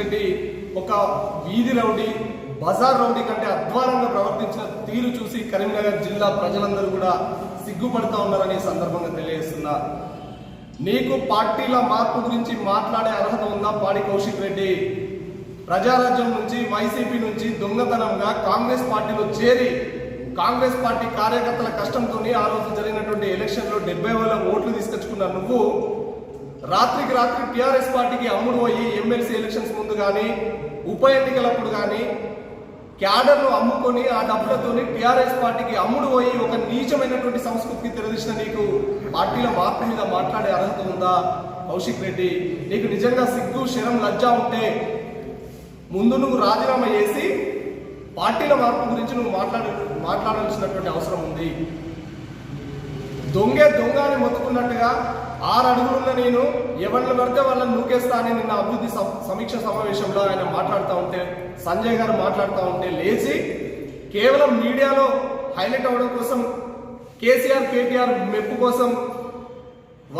రెడ్డి ఒక వీధి rowdy Bazar rowdy కంటే అధ్వానంగా ప్రవర్తించిన తీరు చూసి కరీంనగర్ జిల్లా ప్రజలందరూ కూడా సిగ్గుపడుతూ ఉన్నారని సందర్భంగా తెలియజేస్తున్నా. నీకు పార్టీల మార్పు గురించి మాట్లాడే అర్హత ఉందా పాడి కౌశిక్ రెడ్డి? ప్రజారాజ్యం నుంచి వైసీపీ నుంచి దొంగతనంగా కాంగ్రెస్ పార్టీలో చేరి కాంగ్రెస్ పార్టీ కార్యకర్తల కష్టంతో ఆ రోజు జరిగినటువంటి ఎలక్షన్లో 70,000 ఓట్లు తీసుకొచ్చుకున్న నువ్వు రాత్రికి రాత్రి టీఆర్ఎస్ పార్టీకి అమ్ముడు పోయి ఎమ్మెల్సీ ఎలక్షన్స్ ముందు కానీ ఉప ఎన్నికలప్పుడు కానీ క్యాడర్ను అమ్ముకొని ఆ డబ్బులతో టీఆర్ఎస్ పార్టీకి అమ్ముడు పోయి ఒక నీచమైనటువంటి సంస్కృతికి తెరదీసిన నీకు పార్టీల మార్పు మీద మాట్లాడే అర్హత ఉందా కౌశిక్ రెడ్డి? నీకు నిజంగా సిగ్గు శరం లజ్జ ఉంటే ముందు నువ్వు రాజీనామా చేసి పార్టీల మార్పు గురించి నువ్వు మాట్లాడాల్సినటువంటి అవసరం ఉంది. దొంగ అని మొత్తుకున్నట్టుగా 6 అడుగులున్న నేను ఎవరిని పడితే వాళ్ళని నూకేస్తా అని నిన్న అభివృద్ధి సమీక్ష సమావేశంలో ఆయన మాట్లాడుతూ ఉంటే, సంజయ్ గారు మాట్లాడుతూ ఉంటే లేచి కేవలం మీడియాలో హైలైట్ అవ్వడం కోసం, కేసీఆర్ కేటీఆర్ మెప్పు కోసం,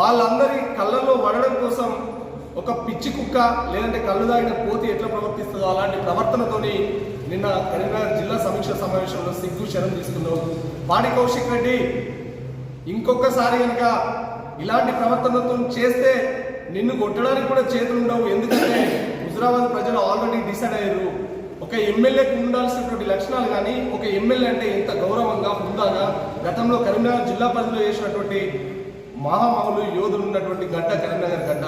వాళ్ళందరి కళ్ళల్లో పడడం కోసం ఒక పిచ్చి కుక్క లేదంటే కళ్ళు దాగిన కోతి ఎట్లా ప్రవర్తిస్తుందో అలాంటి ప్రవర్తనతోని నిన్న కరీంనగర్ జిల్లా సమీక్ష సమావేశంలో సిగ్గు శరం తీసుకున్నావు. పాడి కౌశిక్ రెడ్డి ఇంకొకసారి కనుక ఇలాంటి ప్రవర్తనతో చేస్తే నిన్ను కొట్టడానికి కూడా చేతులు ఉండవు. ఎందుకంటే హుజురాబాద్ ప్రజలు ఆల్రెడీ డిసైడ్ అయ్యారు. ఒక ఎమ్మెల్యేకి ఉండాల్సినటువంటి లక్షణాలు కానీ ఒక ఎమ్మెల్యే అంటే ఇంత గౌరవంగా హుందాగా గతంలో కరీంనగర్ జిల్లా పరిధిలో చేసినటువంటి మహామహులు యోధులు ఉన్నటువంటి గడ్డ కరీంనగర్ గడ్డ.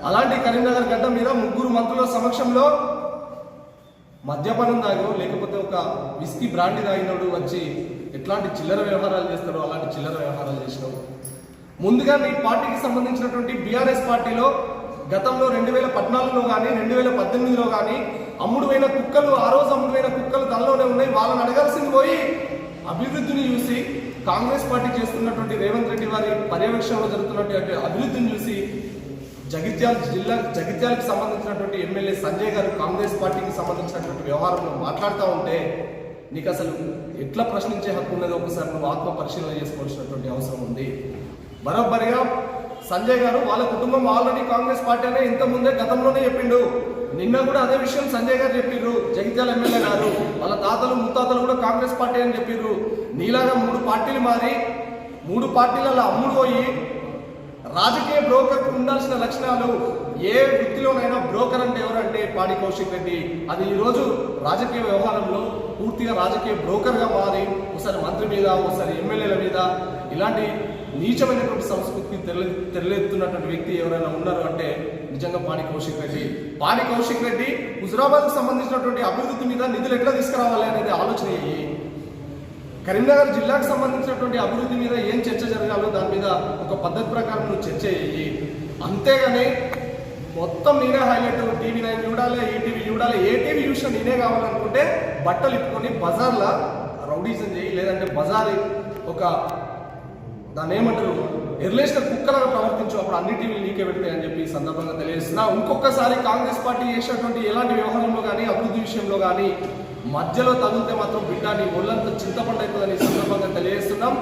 అలాంటి కరీంనగర్ గడ్డ మీద 3 మంత్రుల సమక్షంలో మద్యపానం తాగో లేకపోతే ఒక విస్కీ బ్రాండీ తాగినోడు వచ్చి ఎట్లాంటి చిల్లర వ్యవహారాలు చేస్తాడో అలాంటి చిల్లర వ్యవహారాలు చేసినావు. ముందుగా నీ పార్టీకి సంబంధించినటువంటి బీఆర్ఎస్ పార్టీలో గతంలో 2014లో కానీ 2018లో కానీ అమ్ముడువైన కుక్కలు, ఆ రోజు అమ్ముడువైన కుక్కలు తనలోనే ఉన్నాయి. వాళ్ళని అడగాల్సింది పోయి అభివృద్ధిని చూసి కాంగ్రెస్ పార్టీ చేస్తున్నటువంటి రేవంత్ రెడ్డి వారి పర్యవేక్షణలో జరుగుతున్నటువంటి అభివృద్ధిని చూసి జగిత్యాలకు సంబంధించినటువంటి ఎమ్మెల్యే సంజయ్ గారు కాంగ్రెస్ పార్టీకి సంబంధించినటువంటి వ్యవహారంలో మాట్లాడుతూ ఉంటే నీకు అసలు ఎట్లా ప్రశ్నించే హక్కు ఉన్నదో ఒకసారి నువ్వు ఆత్మ పరిశీలన చేసుకోవాల్సినటువంటి అవసరం ఉంది. బరోబ్బరిగా సంజయ్ గారు వాళ్ళ కుటుంబం ఆల్రెడీ కాంగ్రెస్ పార్టీ అనే ఇంత ముందే గతంలోనే చెప్పిండు. నిన్న కూడా అదే విషయం సంజయ్ గారు చెప్పిర్రు. జగిత్యాల ఎమ్మెల్యే గారు వాళ్ళ తాతలు ముత్తాతలు కూడా కాంగ్రెస్ పార్టీ అని చెప్పిర్రు. నీలాగా 3 పార్టీలు మారి 3 పార్టీలలో అమ్ముడు పోయి రాజకీయ బ్రోకర్కు ఉండాల్సిన లక్షణాలు ఏ వృత్తిలోనైనా బ్రోకర్ అంటే ఎవరంటే పాడి కౌశిక్ రెడ్డి. అది ఈరోజు రాజకీయ వ్యవహారంలో పూర్తిగా రాజకీయ బ్రోకర్గా మారి ఒకసారి మంత్రి మీద ఒకసారి ఎమ్మెల్యేల మీద ఇలాంటి నీచమైనటువంటి సంస్కృతికి తెరలేస్తున్నటువంటి వ్యక్తి ఎవరైనా ఉన్నారు అంటే నిజంగా పాడి కౌశిక్ రెడ్డి. పాడి కౌశిక్ రెడ్డి హుజురాబాద్కు సంబంధించినటువంటి అభివృద్ధి మీద నిధులు ఎట్లా తీసుకురావాలి అనేది ఆలోచన అయ్యి కరీంనగర్ జిల్లాకు సంబంధించినటువంటి అభివృద్ధి మీద ఏం చర్చ జరగాలో దాని మీద ఒక పద్ధతి ప్రకారం నువ్వు చర్చ అయ్యి, అంతేగాని మొత్తం నేనే హైలైట్ TV9 చూడాలి, ఈటీవీ చూడాలి, ఏ టీవీ చూసినా నేనే కావాలనుకుంటే బట్టలు ఇప్పుకొని బజార్లో రౌడీజం చేయి, లేదంటే బజార్ ఒక దాన్ని ఏమంటారు ఎర్లేసిన కుక్కలాగా ప్రవర్తించు, అప్పుడు అన్ని టీవీలు నీకే పెడతాయని చెప్పి ఈ సందర్భంగా తెలియజేస్తున్నా. ఇంకొకసారి కాంగ్రెస్ పార్టీ చేసినటువంటి ఎలాంటి వ్యవహారంలో కానీ అభివృద్ధి విషయంలో కానీ మధ్యలో తగిలితే మాత్రం బిడ్డ నీ ఒళ్ళంతా చింతపండు అవుతుందని సందర్భంగా తెలియజేస్తున్నాం.